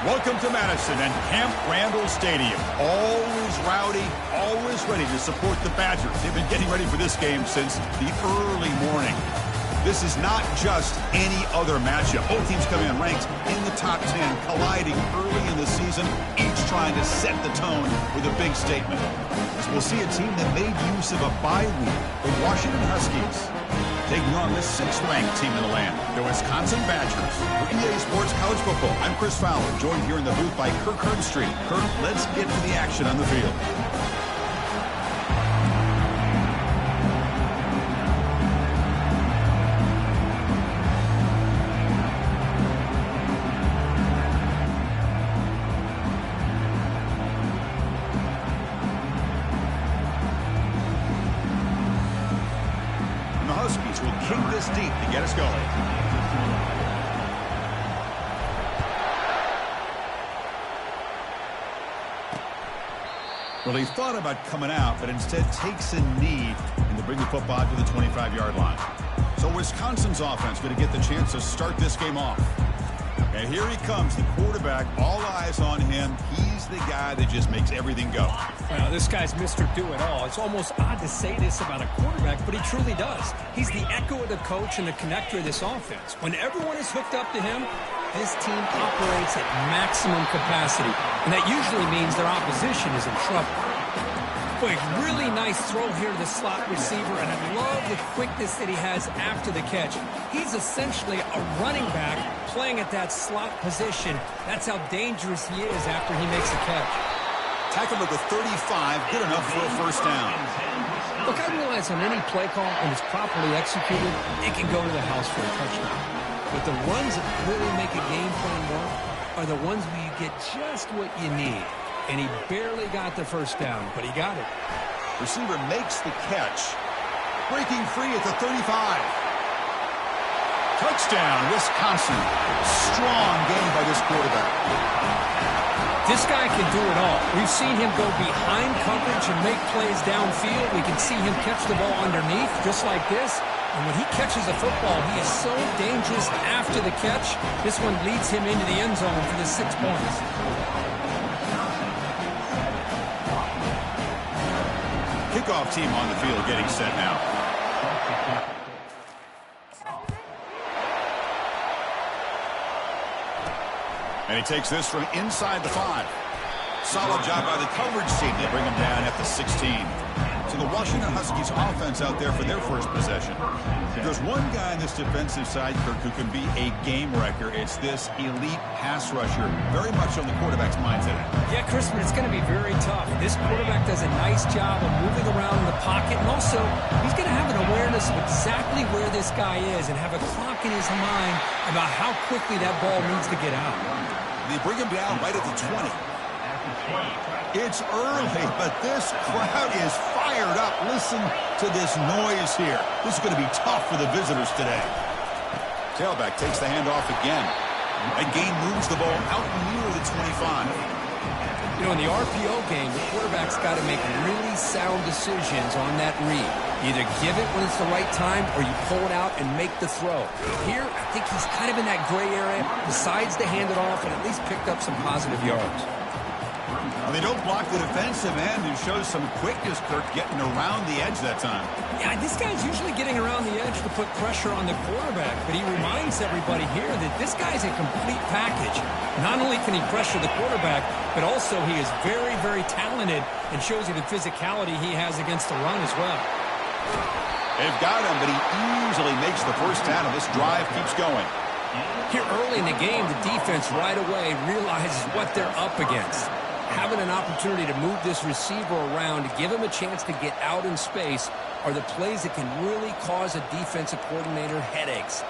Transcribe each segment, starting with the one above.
Welcome to Madison and Camp Randall Stadium. Always rowdy, always ready to support the Badgers. They've been getting ready for this game since the early morning. This is not just any other matchup. Both teams coming in ranked in the top 10, colliding early in the season, each trying to set the tone with a big statement. As we'll see a team that made use of a bye week, the Washington Huskies, taking on the 6th-ranked team in the land, the Wisconsin Badgers. For EA Sports College Football, I'm Chris Fowler, joined here in the booth by Kirk Herbstreit. Kirk, let's get to the action on the field. Will kick this deep to get us going. Well, he thought about coming out, but instead takes a knee and to bring the football to the 25-yard line. So Wisconsin's offense going to get the chance to start this game off. And here he comes, the quarterback, all eyes on him. He's the guy that just makes everything go. Well, this guy's Mr. Do-It-All. It's almost odd to say this about a quarterback, but he truly does. He's the echo of the coach and the connector of this offense. When everyone is hooked up to him, this team operates at maximum capacity, and that usually means their opposition is in trouble. Boy, really nice throw here to the slot receiver, and I love the quickness that he has after the catch. He's essentially a running back playing at that slot position. That's how dangerous he is after he makes a catch. Tackle at the 35, good enough for a first down. Look, I realize on any play call, when it's properly executed, it can go to the house for a touchdown. But the ones that really make a game plan work are the ones where you get just what you need. And he barely got the first down, but he got it. Receiver makes the catch. Breaking free at the 35. Touchdown, Wisconsin. Strong game by this quarterback. This guy can do it all. We've seen him go behind coverage and make plays downfield. We can see him catch the ball underneath, just like this. And when he catches a football, he is so dangerous after the catch. This one leads him into the end zone for the 6 points. Kickoff team on the field getting set now. And he takes this from inside the 5. Solid job by the coverage team. They bring him down at the 16. So the Washington Huskies offense out there for their first possession. There's one guy on this defensive side, Kirk, who can be a game wrecker. It's this elite pass rusher. Very much on the quarterback's mind today. Yeah, Chris, but it's going to be very tough. This quarterback does a nice job of moving around in the pocket, and also he's going to have an awareness of exactly where this guy is and have a clock in his mind about how quickly that ball needs to get out. They bring him down right at the 20. It's early, but this crowd is fired up. Listen to this noise here. This is going to be tough for the visitors today. Tailback takes the handoff again. That gain moves the ball out near the 25. You know, in the RPO game, the quarterback's got to make really sound decisions on that read. Either give it when it's the right time or you pull it out and make the throw. Here, I think he's kind of in that gray area, decides to hand it off and at least picked up some positive yards. Well, they don't block the defensive end, who shows some quickness, Kirk, getting around the edge that time. Yeah, this guy's usually getting around the edge to put pressure on the quarterback, but he reminds everybody here that this guy's a complete package. Not only can he pressure the quarterback, but also he is very, very talented and shows you the physicality he has against the run as well. They've got him, but he easily makes the first down, and this drive keeps going. Here early in the game, the defense right away realizes what they're up against. Having an opportunity to move this receiver around to give him a chance to get out in space are the plays that can really cause a defensive coordinator headaches.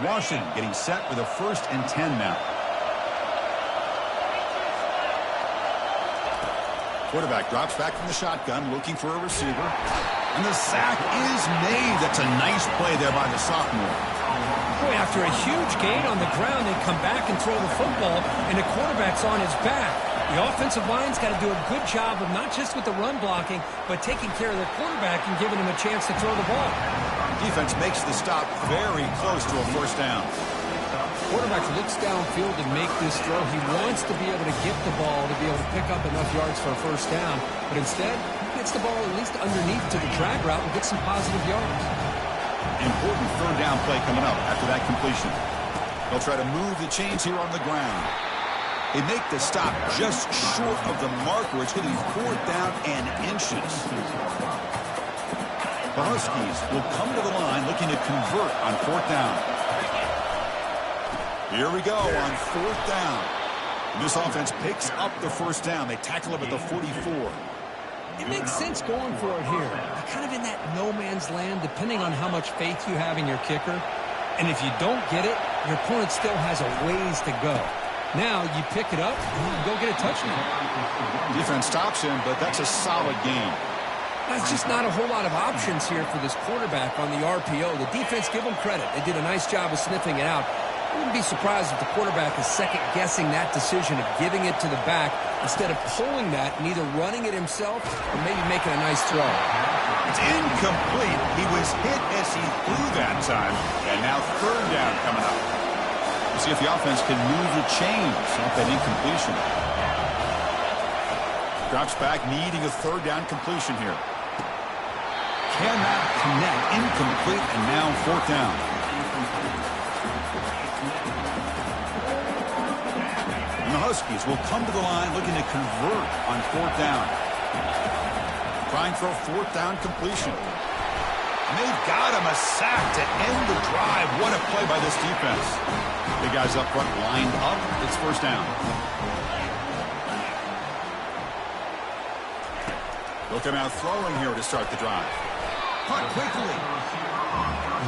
Washington getting set with a 1st and 10 now. Quarterback drops back from the shotgun, looking for a receiver. And the sack is made. That's a nice play there by the sophomore. Boy, after a huge gain on the ground, they come back and throw the football, and the quarterback's on his back. The offensive line's got to do a good job of not just with the run blocking, but taking care of the quarterback and giving him a chance to throw the ball. Defense makes the stop very close to a first down. Quarterback looks downfield to make this throw. He wants to be able to get the ball to be able to pick up enough yards for a first down. But instead, he gets the ball at least underneath to the drag route and gets some positive yards. Important third down play coming up after that completion. They'll try to move the chains here on the ground. They make the stop just short of the marker. It's going to be fourth down and inches. The Huskies will come to the line looking to convert on fourth down. Here we go on fourth down. And this offense picks up the first down. They tackle him at the 44. It makes sense going for it here. You're kind of in that no man's land, depending on how much faith you have in your kicker. And if you don't get it, your opponent still has a ways to go. Now you pick it up and you go get a touchdown. Defense stops him, but that's a solid gain. That's just not a whole lot of options here for this quarterback on the RPO. The defense, give them credit. They did a nice job of sniffing it out. I wouldn't be surprised if the quarterback is second-guessing that decision of giving it to the back instead of pulling that and either running it himself or maybe making a nice throw. It's incomplete. He was hit as he threw that time. And now third down coming up. We'll see if the offense can move the chains off that incompletion. Drops back, needing a third down completion here. Cannot connect. Incomplete, and now fourth down. And the Huskies will come to the line looking to convert on fourth down. Trying for a fourth down completion. And they've got him a sack to end the drive. What a play by this defense. The guys up front lined up. It's first down. They'll come out throwing here to start the drive. Punt quickly.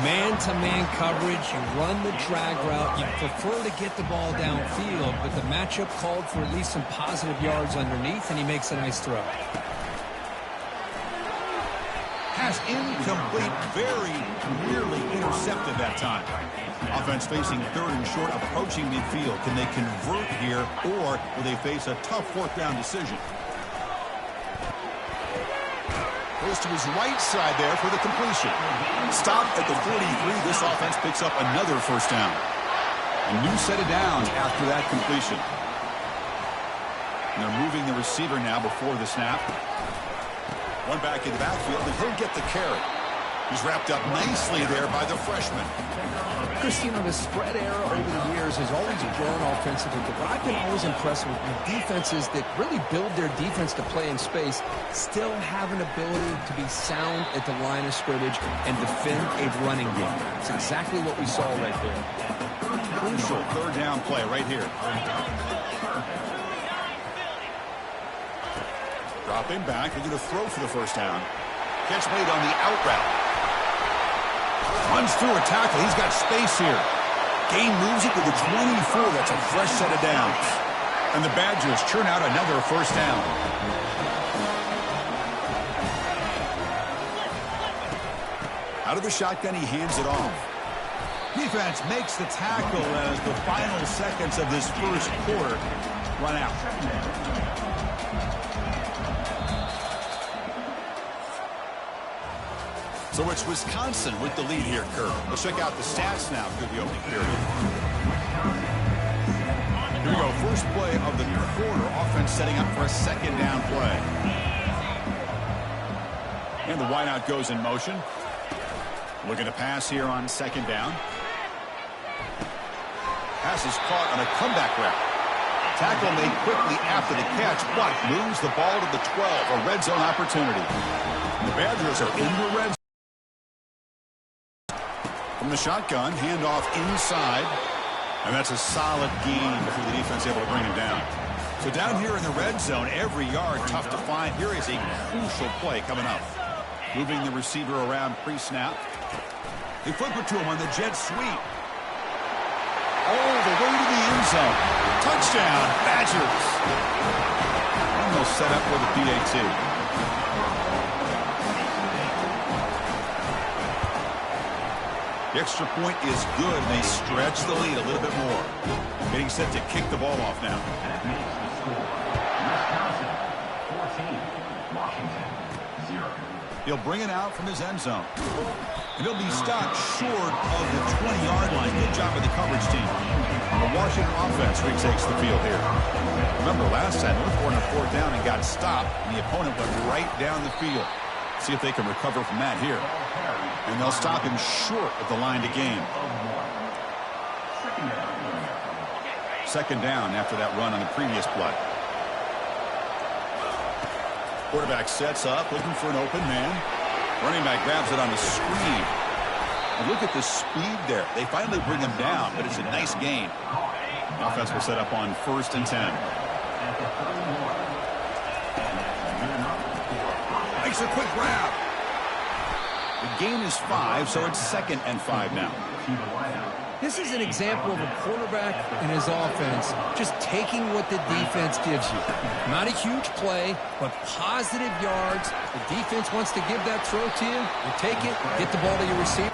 Man-to-man coverage, you run the drag route, you prefer to get the ball downfield, but the matchup called for at least some positive yards underneath, and he makes a nice throw. Pass incomplete, very nearly intercepted that time. Offense facing third and short, approaching midfield. Can they convert here, or will they face a tough fourth down decision? Goes to his right side there for the completion. Stop at the 43. This offense picks up another first down. A new set of downs after that completion. And they're moving the receiver now before the snap. One back in the backfield, and he'll get the carry. He's wrapped up nicely there by the freshman. Christine, the spread era over the years has always grown offensively, but what I've been always impressed with defenses that really build their defense to play in space still have an ability to be sound at the line of scrimmage and defend a running game. It's exactly what we saw right there. Crucial third down play right here. Dropping back, they're going to throw for the first down. Catch made on the out route. Runs through a tackle. He's got space here. Gain moves it to the 24. That's a fresh set of downs. And the Badgers churn out another first down. Out of the shotgun, he hands it off. Defense makes the tackle as the final seconds of this first quarter run out. So it's Wisconsin with the lead here, Kirk. Let's check out the stats now through the opening period. Here we go. First play of the quarter. Offense setting up for a second down play. And the wideout goes in motion. Looking to pass here on second down. Pass is caught on a comeback route. Tackle made quickly after the catch, but moves the ball to the 12. A red zone opportunity. The Badgers are in the red zone. From the shotgun, handoff inside. And that's a solid gain before the defense able to bring him down. So down here in the red zone, every yard tough to find. Here is a crucial play coming up. Moving the receiver around pre-snap. They flip it to him on the jet sweep. All the way to the end zone. Touchdown, Badgers. And they'll set up with a PAT. The extra point is good, and they stretch the lead a little bit more. Getting set to kick the ball off now. He'll bring it out from his end zone. And he'll be stopped short of the 20-yard line. Good job of the coverage team. The Washington offense retakes the field here. Remember, last time, they were on a fourth down and got stopped, and the opponent went right down the field. See if they can recover from that here. And they'll stop him short of the line to gain. Second down after that run on the previous play. Quarterback sets up, looking for an open man. Running back grabs it on a screen. And look at the speed there. They finally bring him down, but it's a nice gain. Offense will set up on 1st and 10. Makes a quick grab. The gain is 5, so it's 2nd and 5 now. This is an example of a quarterback and his offense just taking what the defense gives you. Not a huge play, but positive yards. The defense wants to give that throw to you. You take it, get the ball to your receiver.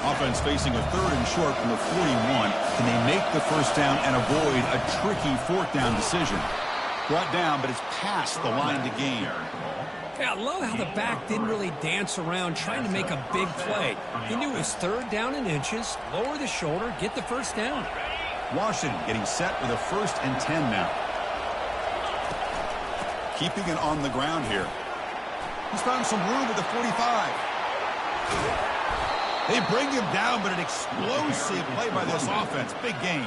Offense facing a 3rd and short from the 41. Can they make the first down and avoid a tricky 4th down decision? Brought down, but it's past the line to gain. Yeah, I love how the back didn't really dance around trying to make a big play. He knew it was 3rd down in inches, lower the shoulder, get the first down. Washington getting set with a 1st and 10 now. Keeping it on the ground here. He's found some room at the 45. They bring him down, but an explosive play by this offense. Big gain.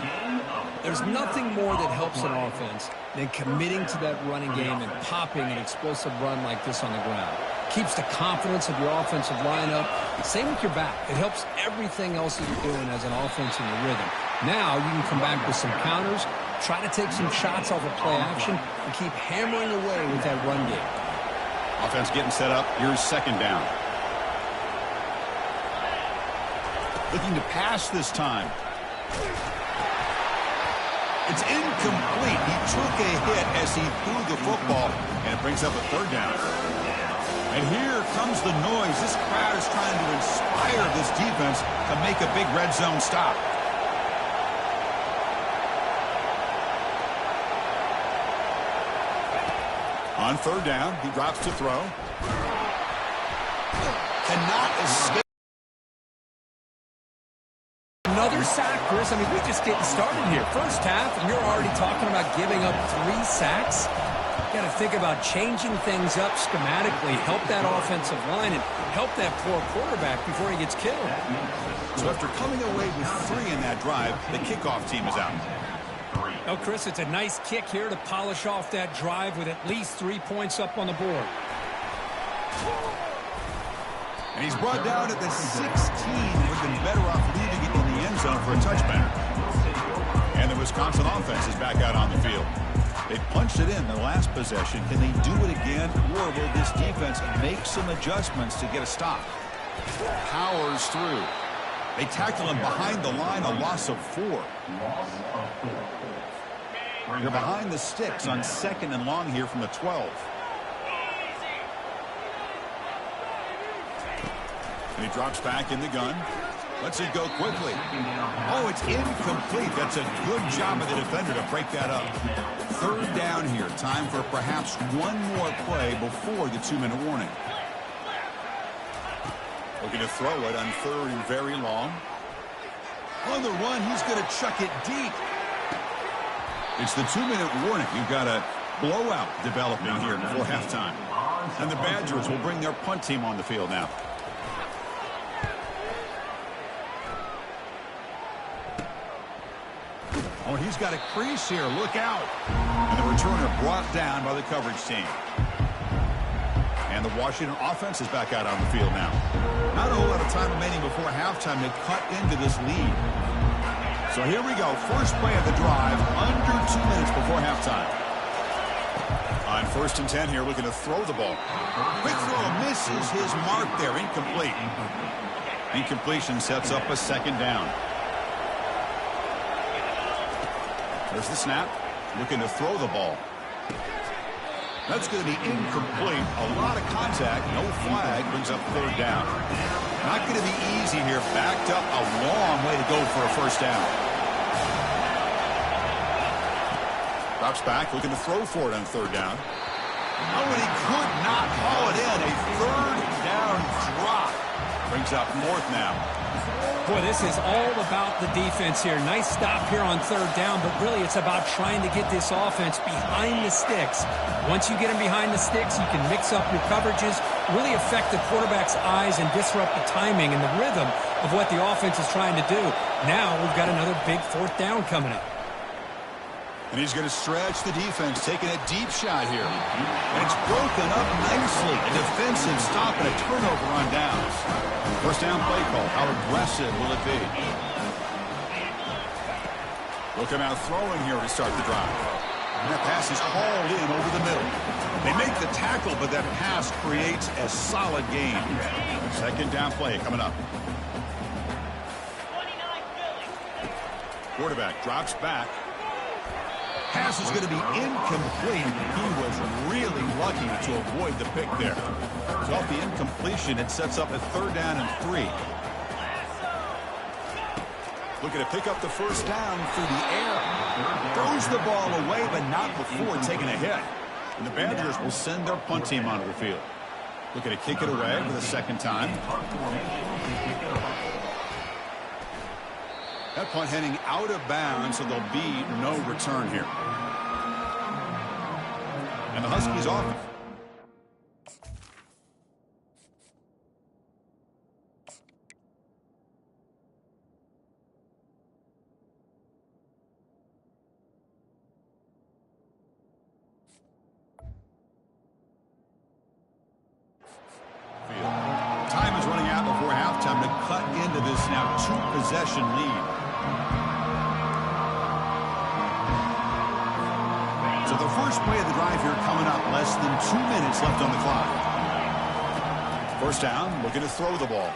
There's nothing more that helps an offense than committing to that running game and popping an explosive run like this on the ground. Keeps the confidence of your offensive lineup. Same with your back. It helps everything else that you're doing as an offense in your rhythm. Now you can come back with some counters, try to take some shots off of play action, and keep hammering away with that run game. Offense getting set up. Here's 2nd down. Looking to pass this time. It's incomplete. He took a hit as he threw the football, and it brings up a 3rd down. And here comes the noise. This crowd is trying to inspire this defense to make a big red zone stop. On 3rd down, he drops to throw. Cannot escape. Another sack, Chris. I mean, we're just getting started here. First half, and you're already talking about giving up 3 sacks. Got to think about changing things up schematically, help that offensive line, and help that poor quarterback before he gets killed. So after coming away with 3 in that drive, the kickoff team is out. Oh, Chris, it's a nice kick here to polish off that drive with at least 3 points up on the board. And he's brought down at the 16. Would have been better off leaving it in the end zone for a touchback. And the Wisconsin offense is back out on the field. They punched it in the last possession. Can they do it again, or will this defense make some adjustments to get a stop? Powers through. They tackle him behind the line, a loss of 4. They're behind the sticks on 2nd and long here from the 12. And he drops back in the gun. Lets it go quickly. Oh, it's incomplete. That's a good job of the defender to break that up. 3rd down here. Time for perhaps one more play before the 2-minute warning. Looking to throw it on 3rd and very long. On the run, he's going to chuck it deep. It's the 2-minute warning. You've got a blowout developing here before halftime. And the Badgers will bring their punt team on the field now. Oh, he's got a crease here. Look out. And the returner brought down by the coverage team. And the Washington offense is back out on the field now. Not a whole lot of time remaining before halftime to cut into this lead. So here we go. First play of the drive, under 2 minutes before halftime. On 1st and 10 here, looking to throw the ball. Quick throw misses his mark there. Incomplete. Incompletion sets up a 2nd down. There's the snap. Looking to throw the ball. That's going to be incomplete. A lot of contact. No flag. Brings up 3rd down. Not going to be easy here. Backed up a long way to go for a 1st down. Drops back. Looking to throw for it on 3rd down. Oh, and he could not haul it in. A 3rd down drop. Brings up 4th now. Boy, this is all about the defense here. Nice stop here on 3rd down, but really it's about trying to get this offense behind the sticks. Once you get them behind the sticks, you can mix up your coverages, really affect the quarterback's eyes and disrupt the timing and the rhythm of what the offense is trying to do. Now we've got another big 4th down coming up. And he's going to stretch the defense, taking a deep shot here. And it's broken up nicely. A defensive stop and a turnover on downs. 1st down play call. How aggressive will it be? Looking out throwing here to start the drive. And that pass is hauled in over the middle. They make the tackle, but that pass creates a solid gain. 2nd down play coming up. Quarterback drops back. Pass is going to be incomplete. He was really lucky to avoid the pick there. So off the incompletion, it sets up a 3rd down and 3. Looking to pick up the 1st down through the air. Throws the ball away, but not before taking a hit. And the Badgers will send their punt team onto the field. Looking to kick it away for the 2nd time. That punt heading out of bounds, so there'll be no return here. And the Huskies off. Time is running out before halftime to cut into this now 2-possession lead. So the first play of the drive here coming up. Less than 2 minutes left on the clock. 1st down, looking to throw the ball.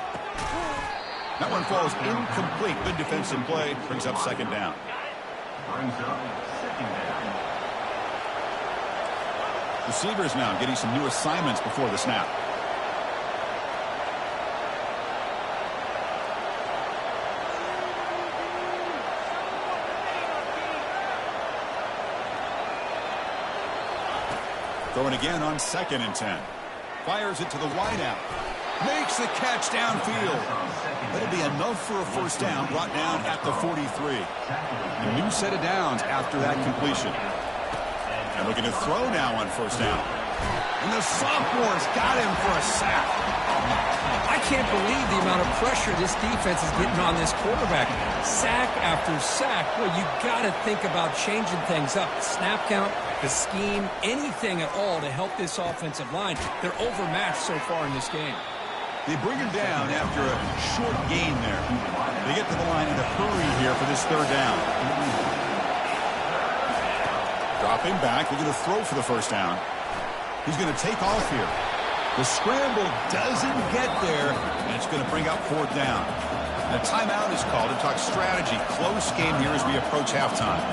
That one falls incomplete. Good defensive play. Brings up 2nd down. Receivers now getting some new assignments before the snap. Throwing again on 2nd and 10. Fires it to the wideout. Makes the catch downfield. That'll be enough for a 1st down, brought down at the 43. A new set of downs after that completion. And looking to throw now on 1st down. And the sophomore's got him for a sack. I can't believe the amount of pressure this defense is getting on this quarterback. Sack after sack. Well, you got to think about changing things up. The snap count, the scheme, anything at all to help this offensive line. They're overmatched so far in this game. They bring him down after a short gain there. They get to the line in a hurry here for this 3rd down. Dropping back, looking to throw for the 1st down. He's going to take off here. The scramble doesn't get there, and it's going to bring up 4th down. And a timeout is called to talk strategy. Close game here as we approach halftime.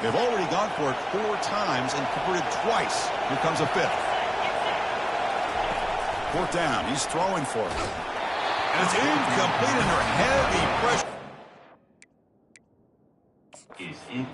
They've already gone for it 4 times and converted twice. Here comes a 5th. 4th down. He's throwing for it. And it's incomplete under heavy pressure. Is in.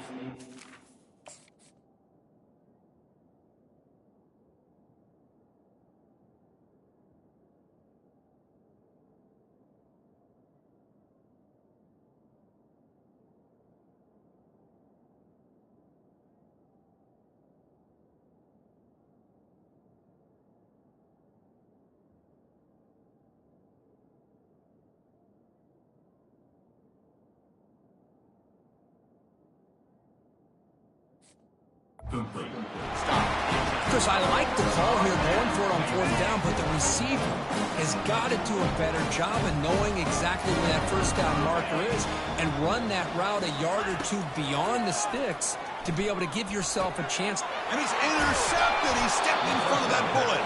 Chris, I like the call here going for it on fourth down, but the receiver has got to do a better job of knowing exactly where that first down marker is and run that route a yard or two beyond the sticks to be able to give yourself a chance. And he's intercepted. He stepped in front of that bullet.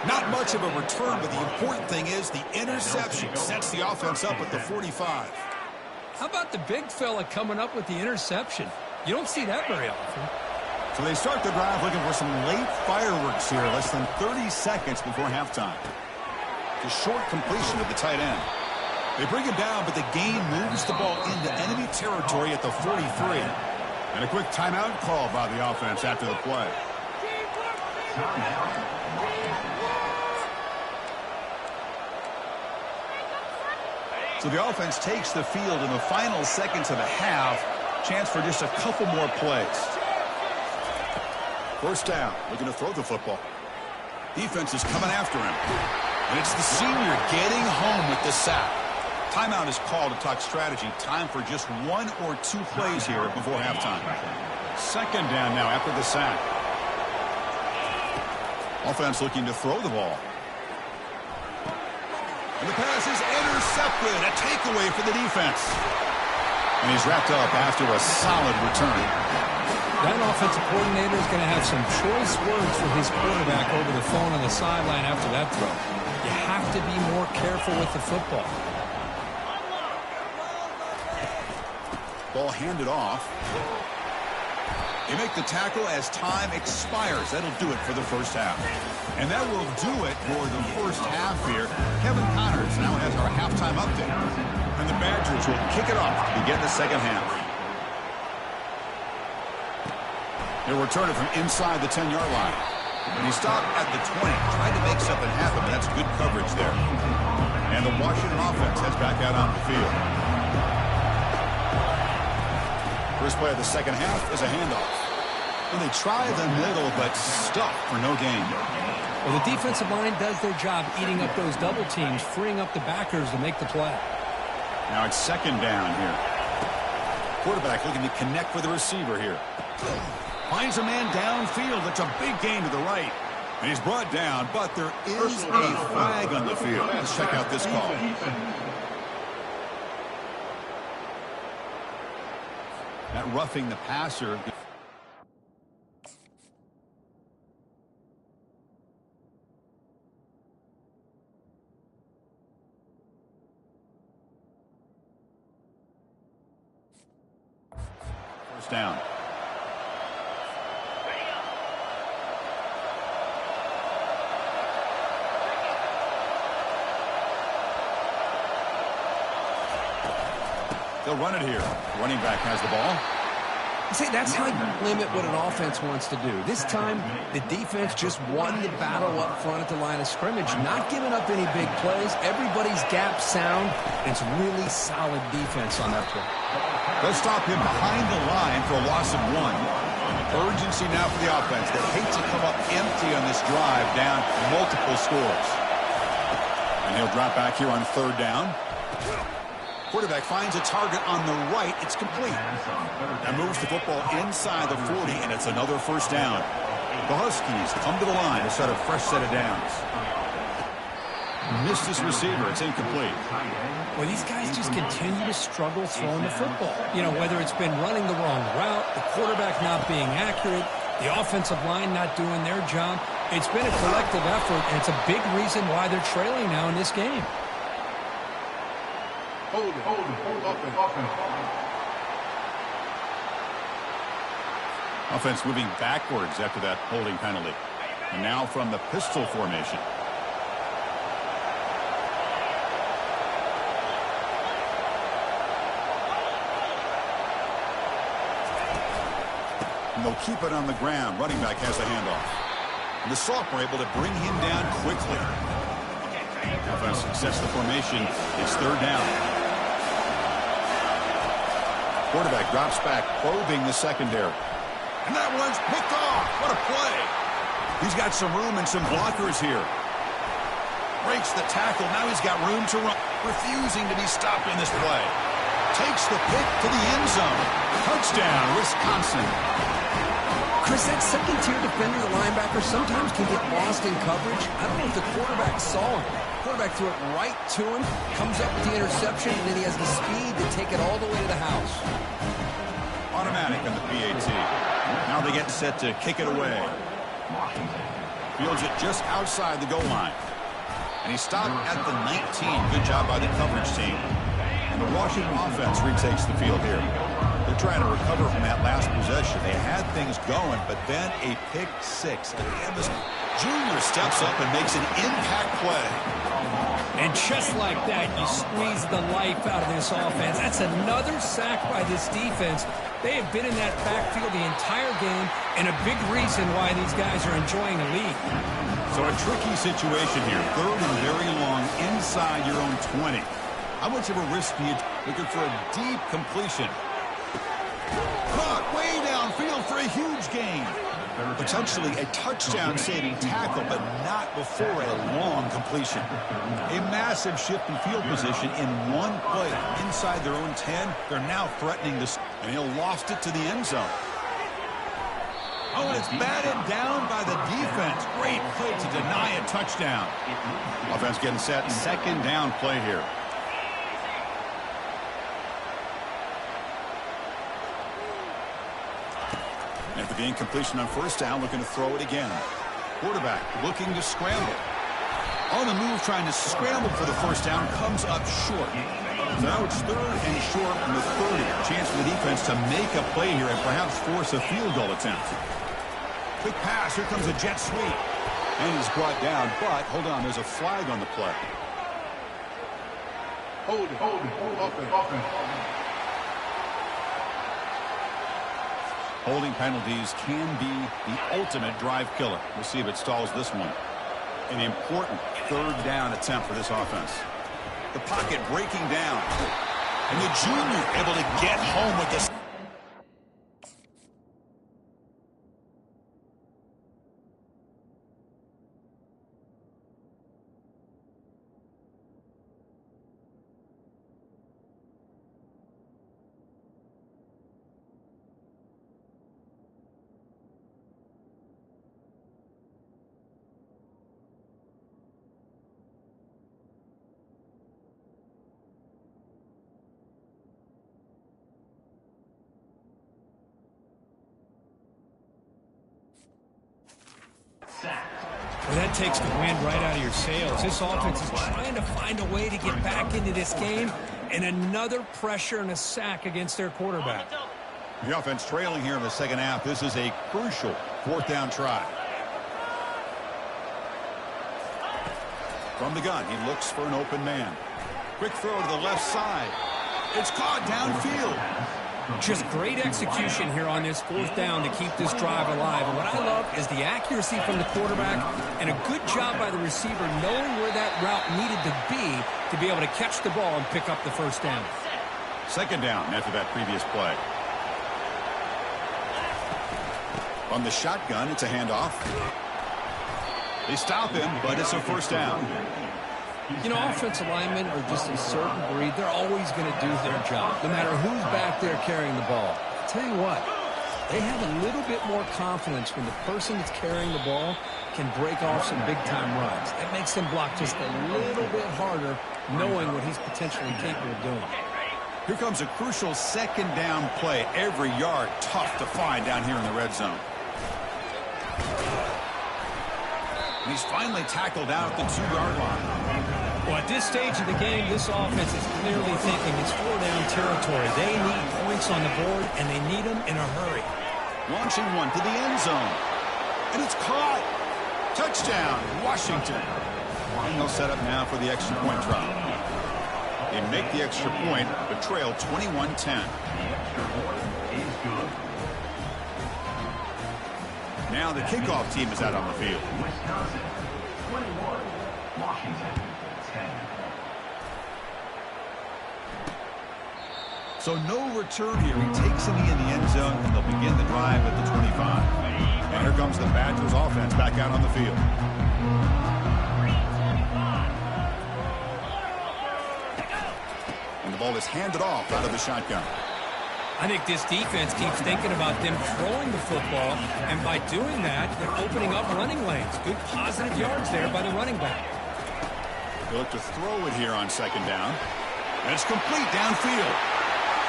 Not much of a return, but the important thing is the interception sets the offense up at the 45. How about the big fella coming up with the interception? You don't see that very often. So they start the drive looking for some late fireworks here, less than 30 seconds before halftime. The short completion of the tight end. They bring him down, but the game moves the ball into enemy territory at the 43. And a quick timeout call by the offense after the play. So the offense takes the field in the final seconds of the half. Chance for just a couple more plays. First down, looking to throw the football. Defense is coming after him. And it's the senior getting home with the sack. Timeout is called to talk strategy. Time for just one or two plays here before halftime. Second down now after the sack. Offense looking to throw the ball. And the pass is intercepted. A takeaway for the defense. And he's wrapped up after a solid return. That offensive coordinator is going to have some choice words for his quarterback over the phone on the sideline after that throw. You have to be more careful with the football. Ball handed off. They make the tackle as time expires. That'll do it for the first half. And that will do it for the first half here. Kevin Connors now has our halftime update. And the Badgers will kick it off to begin the second half. He'll return it from inside the 10-yard line. And he stopped at the 20, tried to make something happen, but that's good coverage there. And the Washington offense heads back out on the field. First play of the second half is a handoff. And they try the middle, but stuck for no gain. Well, the defensive line does their job eating up those double teams, freeing up the backers to make the play. Now it's second down here. Quarterback looking to connect with the receiver here. Finds a man downfield. It's a big gain to the right. And he's brought down, but there is a flag on the field. Let's check out this call. That roughing the passer. First down. They'll run it here. Running back has the ball. See, that's how you limit what an offense wants to do. This time, the defense just won the battle up front at the line of scrimmage, not giving up any big plays. Everybody's gap sound. It's really solid defense on that play. They'll stop him behind the line for a loss of one. Urgency now for the offense. They hate to come up empty on this drive, down multiple scores. And he'll drop back here on third down. Quarterback finds a target on the right. It's complete. And moves the football inside the 40, and it's another first down. The Huskies come to the line to start a fresh set of downs. Missed his receiver. It's incomplete. Well, these guys just continue to struggle throwing the football. You know, whether it's been running the wrong route, the quarterback not being accurate, the offensive line not doing their job. It's been a collective effort, and it's a big reason why they're trailing now in this game. Hold offense. Offense moving backwards after that holding penalty. And now from the pistol formation. And they'll keep it on the ground. Running back has the handoff. And the sophomore able to bring him down quickly. Offense sets the formation. It's third down. Quarterback drops back, probing the secondary. And that one's picked off. What a play. He's got some room and some blockers here. Breaks the tackle. Now he's got room to run. Refusing to be stopped in this play. Takes the pick to the end zone. Touchdown, Wisconsin. Chris, that second-tier defender, the linebacker, sometimes can get lost in coverage. I don't know if the quarterback saw him. The quarterback threw it right to him, comes up with the interception, and then he has the speed to take it all the way to the house. Automatic on the PAT. Now they get set to kick it away. Fields it just outside the goal line. And he stopped at the 19. Good job by the coverage team. And the Washington offense retakes the field here. They're trying to recover from that last possession. They had things going, but then a pick six. And Amos Jr. steps up and makes an impact play. And just like that, you squeeze the life out of this offense. That's another sack by this defense. They have been in that backfield the entire game, and a big reason why these guys are enjoying the lead. So a tricky situation here. Third and very long inside your own 20. How much of a risk do you looking for a deep completion? Caught way downfield for a huge gain. Potentially a touchdown-saving tackle, but not before a long completion. A massive shift in field position in one play. Inside their own 10, they're now threatening this, and he'll loft it to the end zone. Oh, and it's batted down by the defense. Great play to deny a touchdown. Offense getting set. Second down play here. After the incompletion on first down, looking to throw it again. Quarterback looking to scramble. On the move, trying to scramble for the first down, comes up short. So now it's third and short from the 30. Chance for the defense to make a play here and perhaps force a field goal attempt. Quick pass. Here comes a jet sweep. And he's brought down, but hold on, there's a flag on the play. Hold it. Offense. Holding penalties can be the ultimate drive killer. We'll see if it stalls this one. An important third down attempt for this offense. The pocket breaking down. And the junior able to get home with this. Well, that takes the wind right out of your sails. This offense is trying to find a way to get back into this game, and another pressure and a sack against their quarterback. The offense trailing here in the second half. This is a crucial fourth down try. From the gun, he looks for an open man. Quick throw to the left side. It's caught downfield. Just great execution here on this fourth down to keep this drive alive. And what I love is the accuracy from the quarterback and a good job by the receiver knowing where that route needed to be able to catch the ball and pick up the first down. Second down after that previous play. On the shotgun, it's a handoff. They stop him, but it's a first down. You know, offensive linemen are just a certain breed. They're always going to do their job, no matter who's back there carrying the ball. I'll tell you what, they have a little bit more confidence when the person that's carrying the ball can break off some big-time runs. That makes them block just a little bit harder, knowing what he's potentially capable of doing. Here comes a crucial second down play. Every yard tough to find down here in the red zone. And he's finally tackled out at the 2-yard line. Well, at this stage of the game, this offense is clearly thinking it's four-down territory. They need points on the board, and they need them in a hurry. Launching one to the end zone. And it's caught. Touchdown, Washington. And they'll set up now for the extra point try. They make the extra point, but trail 21-10. Now the kickoff team is out on the field. Wisconsin, 21, Washington, 10. So no return here. He takes it in the end zone, and they'll begin the drive at the 25. And here comes the Badgers offense back out on the field. And the ball is handed off out of the shotgun. I think this defense keeps thinking about them throwing the football, and by doing that, they're opening up running lanes. Good positive yards there by the running back. They look to throw it here on second down. And it's complete downfield.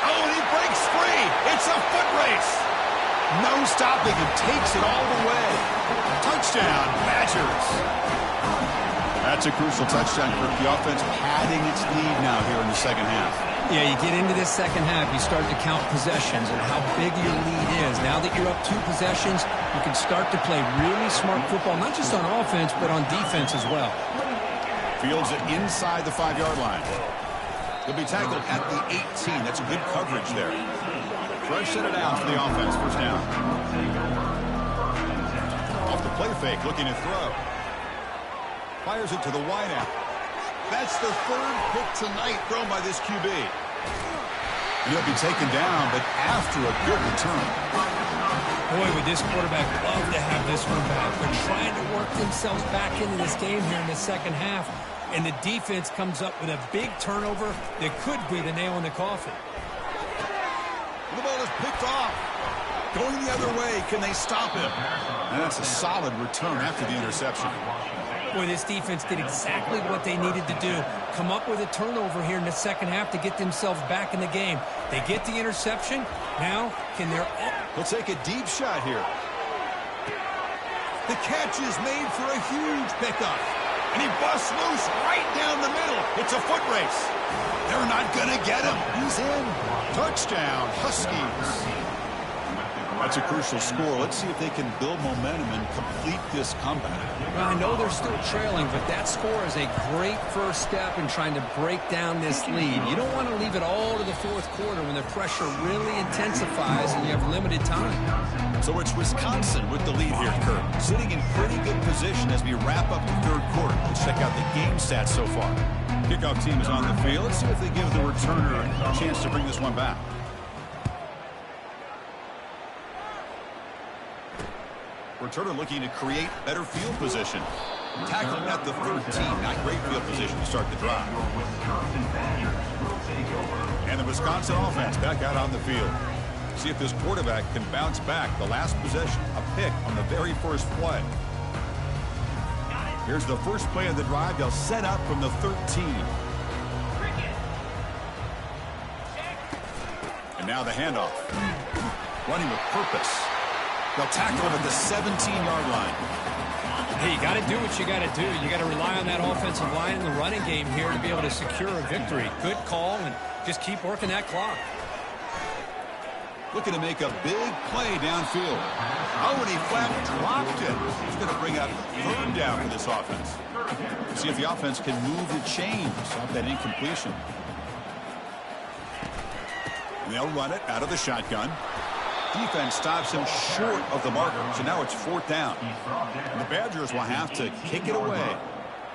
Oh, and he breaks free. It's a foot race. No stopping him. Takes it all the way. Touchdown, Badgers. That's a crucial touchdown for the offense, padding its lead now here in the second half. Yeah, you get into this second half, you start to count possessions and how big your lead is. Now that you're up 2 possessions, you can start to play really smart football, not just on offense, but on defense as well. Fields it inside the 5-yard line. He'll be tackled at the 18. That's good coverage there. Fresh set it down for the offense. First down. Off the play fake, looking to throw. Fires it to the wideout. That's the 3rd pick tonight thrown by this QB. He'll be taken down, but after a good return. Boy, would this quarterback love to have this one back. They're trying to work themselves back into this game here in the second half, and the defense comes up with a big turnover that could be the nail in the coffin. The ball is picked off. Going the other way. Can they stop him? And that's a solid return after the interception. Boy, this defense did exactly what they needed to do. Come up with a turnover here in the second half to get themselves back in the game. They get the interception. Now, can their... He'll take a deep shot here. The catch is made for a huge pickup. And he busts loose right down the middle. It's a foot race. They're not going to get him. He's in. Touchdown, Huskies. That's a crucial score. Let's see if they can build momentum and complete this comeback. Well, I know they're still trailing, but that score is a great first step in trying to break down this lead. You don't want to leave it all to the 4th quarter when the pressure really intensifies and you have limited time. So it's Wisconsin with the lead here, Kurt. Sitting in pretty good position as we wrap up the 3rd quarter. Let's check out the game stats so far. Kickoff team is on the field. Let's see if they give the returner a chance to bring this one back. Returner looking to create better field position. Tackled at the 13. Not great field position to start the drive. And the Wisconsin offense back out on the field. See if this quarterback can bounce back. The last possession, a pick on the very first play. Here's the first play of the drive. They'll set up from the 13. And now the handoff. Running with purpose. They'll tackle him at the 17-yard line. Hey, you got to do what you got to do. You got to rely on that offensive line in the running game here to be able to secure a victory. Good call, and just keep working that clock. Looking to make a big play downfield. Oh, and he flat dropped it. He's going to bring up 3rd down for this offense. See if the offense can move the chains off that incompletion. And they'll run it out of the shotgun. Defense stops him short of the marker, so now it's 4th down. And the Badgers will have to kick it away.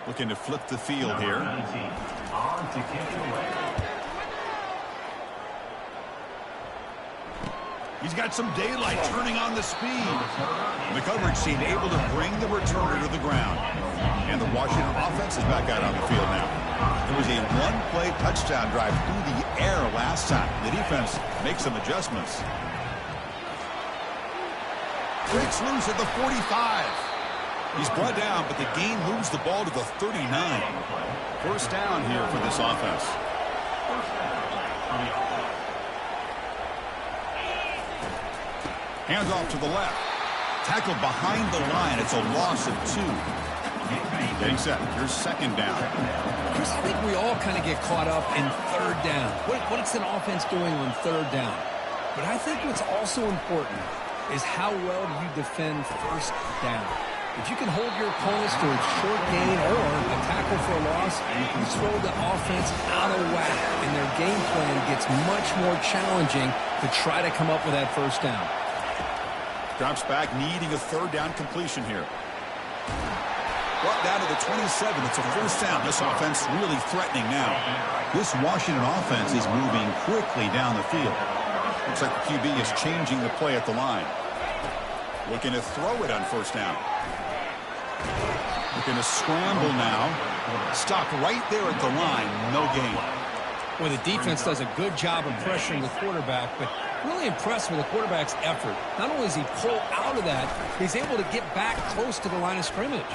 Looking to flip the field here. He's got some daylight turning on the speed. And the coverage team able to bring the returner to the ground. And the Washington offense is back out on the field now. There was a 1-play touchdown drive through the air last time. The defense makes some adjustments. Breaks loose at the 45. He's brought down, but the gain moves the ball to the 39. First down here for this offense. Hands off to the left. Tackled behind the line. It's a loss of 2. Getting set. Here's 2nd down. Chris, I think we all kind of get caught up in 3rd down. What's an offense doing on 3rd down? But I think what's also important is how well do you defend 1st down. If you can hold your opponents to a short gain or a tackle for a loss, you can throw the offense out of whack, and their game plan gets much more challenging to try to come up with that 1st down. Drops back, needing a 3rd down completion here. Brought down to the 27. It's a 1st down. This offense really threatening now. This Washington offense is moving quickly down the field. Looks like the QB is changing the play at the line. Looking to throw it on 1st down. Looking to scramble now. Stop right there at the line. No gain. Well, the defense does a good job of pressuring the quarterback, but Really impressed with the quarterback's effort. Not only does he pull out of that, he's able to get back close to the line of scrimmage.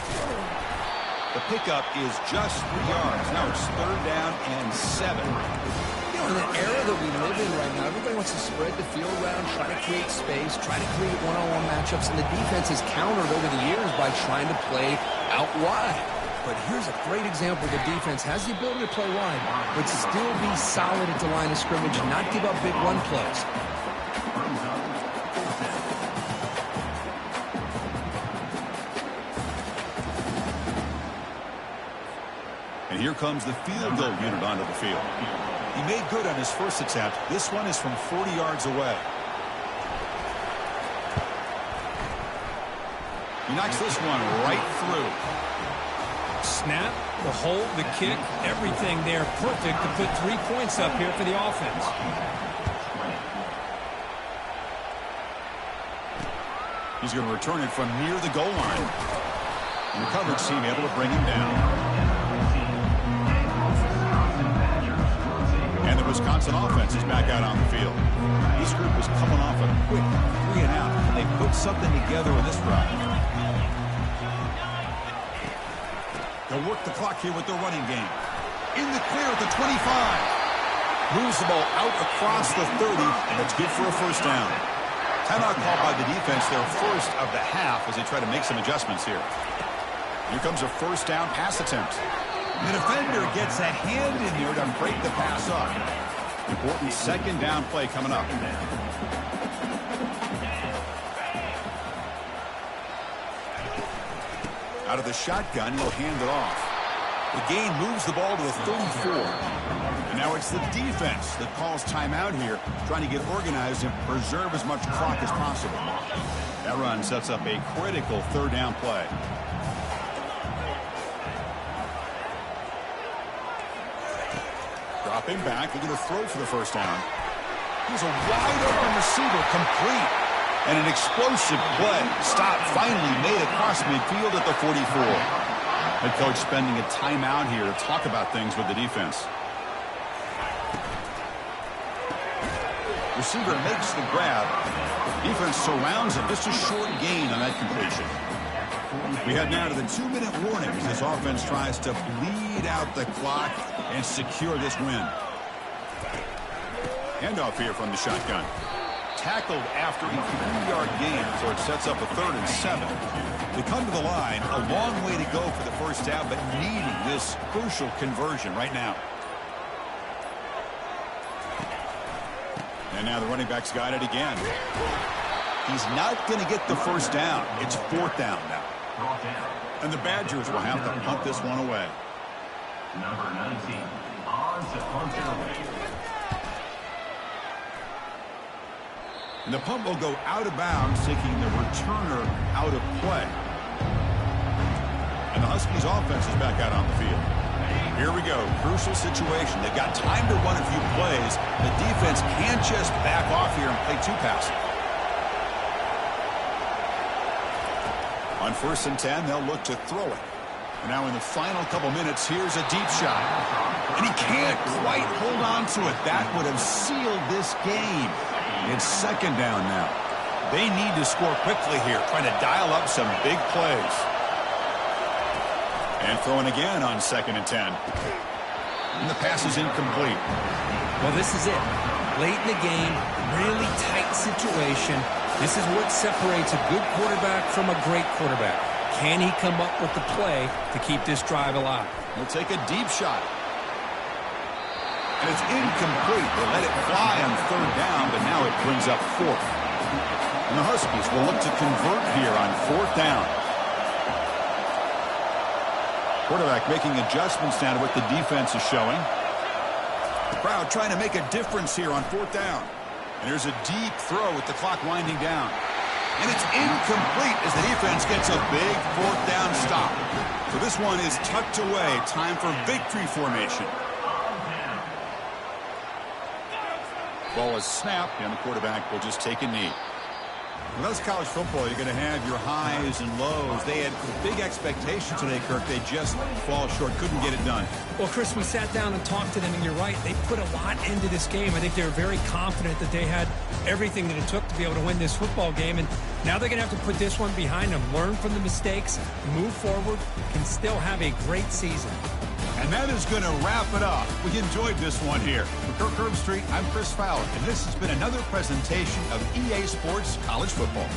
The pickup is just 3 yards. Now it's 3rd down and 7. You know, in the era that we live in right now, everybody wants to spread the field around, try to create space, try to create one-on-one matchups, and the defense has countered over the years by trying to play out wide. But here's a great example. The defense has the ability to play wide, but still be solid at the line of scrimmage and not give up big run plays. And here comes the field goal unit onto the field. He made good on his first attempt. This one is from 40 yards away. He knocks this one right through. Snap, the hold, the kick, everything there perfect to put 3 points up here for the offense. He's going to return it from near the goal line. And the coverage team able to bring him down. And the Wisconsin offense is back out on the field. This group is coming off a quick 3 and out. And they put something together in this drive. They'll work the clock here with their running game. In the clear at the 25. Moves the ball out across the 30, and it's good for a first down. Timeout called by the defense, their first of the half, as they try to make some adjustments here. Here comes a first down pass attempt. The defender gets a hand in there to break the pass up. Important second down play coming up. Out of the shotgun, he'll hand it off. The gain moves the ball to the 34. And now it's the defense that calls timeout here, trying to get organized and preserve as much clock as possible. That run sets up a critical 3rd down play. Dropping back, looking to throw for the first down. He's a wide open receiver, complete. And an explosive play. Stop finally made across midfield at the 44. Head coach spending a timeout here to talk about things with the defense. Receiver makes the grab. Defense surrounds him. Just a short gain on that completion. We head now to the 2-minute warning as this offense tries to bleed out the clock and secure this win. Handoff here from the shotgun. Tackled after a 3-yard gain, so it sets up a 3rd and 7. They come to the line, a long way to go for the first down, but needing this crucial conversion right now. And now the running back's got it again. He's not going to get the first down. It's 4th down now. And the Badgers will have to punt this one away. Number 19, on to punt it away. And the punt will go out of bounds, taking the returner out of play. And the Huskies offense is back out on the field. Here we go. Crucial situation. They've got time to run a few plays. The defense can't just back off here and play 2 passes. On 1st and 10, they'll look to throw it. And now in the final couple minutes, here's a deep shot. And he can't quite hold on to it. That would have sealed this game. It's 2nd down now. They need to score quickly here, trying to dial up some big plays. And throwing again on 2nd and 10. And the pass is incomplete. Well, this is it. Late in the game, really tight situation. This is what separates a good quarterback from a great quarterback. Can he come up with the play to keep this drive alive? He'll take a deep shot. And it's incomplete. They let it fly on 3rd down, but now it brings up 4th. And the Huskies will look to convert here on 4th down. Quarterback making adjustments now to what the defense is showing. The crowd trying to make a difference here on 4th down. And there's a deep throw with the clock winding down. And it's incomplete as the defense gets a big 4th down stop. So this one is tucked away. Time for victory formation. Ball is snapped, and the quarterback will just take a knee. When that's college football, you're going to have your highs and lows. They had big expectations today, Kirk. They just fall short, couldn't get it done. Well, Chris, we sat down and talked to them, and you're right. They put a lot into this game. I think they were very confident that they had everything that it took to be able to win this football game. And now they're going to have to put this one behind them, learn from the mistakes, move forward, and still have a great season. And that is going to wrap it up. We enjoyed this one here. For Kirk Herbstreit, I'm Chris Fowler, and this has been another presentation of EA Sports College Football.